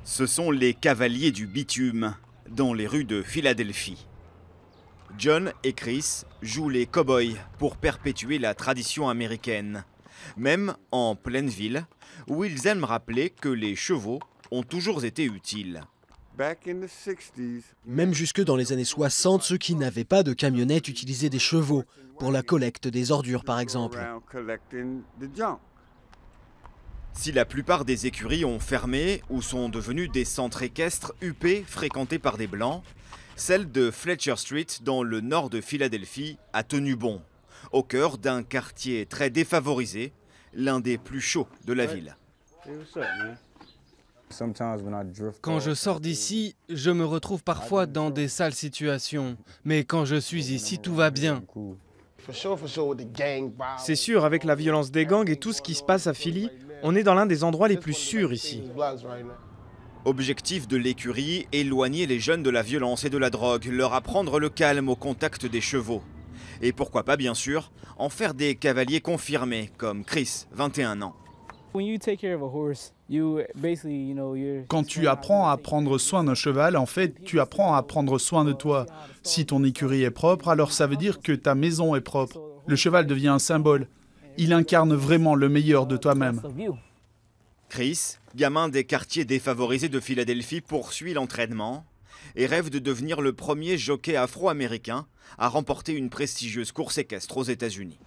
Ce sont les cavaliers du bitume, dans les rues de Philadelphie. John et Chris jouent les cow-boys pour perpétuer la tradition américaine. Même en pleine ville, où ils aiment rappeler que les chevaux ont toujours été utiles. Même jusque dans les années 60, ceux qui n'avaient pas de camionnette utilisaient des chevaux, pour la collecte des ordures par exemple. Si la plupart des écuries ont fermé ou sont devenues des centres équestres huppés fréquentés par des blancs, celle de Fletcher Street dans le nord de Philadelphie a tenu bon, au cœur d'un quartier très défavorisé, l'un des plus chauds de la ville. Quand je sors d'ici, je me retrouve parfois dans des sales situations. Mais quand je suis ici, tout va bien. C'est sûr, avec la violence des gangs et tout ce qui se passe à Philly, on est dans l'un des endroits les plus sûrs ici. Objectif de l'écurie, éloigner les jeunes de la violence et de la drogue, leur apprendre le calme au contact des chevaux. Et pourquoi pas, bien sûr, en faire des cavaliers confirmés, comme Chris, 21 ans. Quand tu apprends à prendre soin d'un cheval, en fait, tu apprends à prendre soin de toi. Si ton écurie est propre, alors ça veut dire que ta maison est propre. Le cheval devient un symbole. Il incarne vraiment le meilleur de toi-même. Chris, gamin des quartiers défavorisés de Philadelphie, poursuit l'entraînement et rêve de devenir le premier jockey afro-américain à remporter une prestigieuse course équestre aux États-Unis.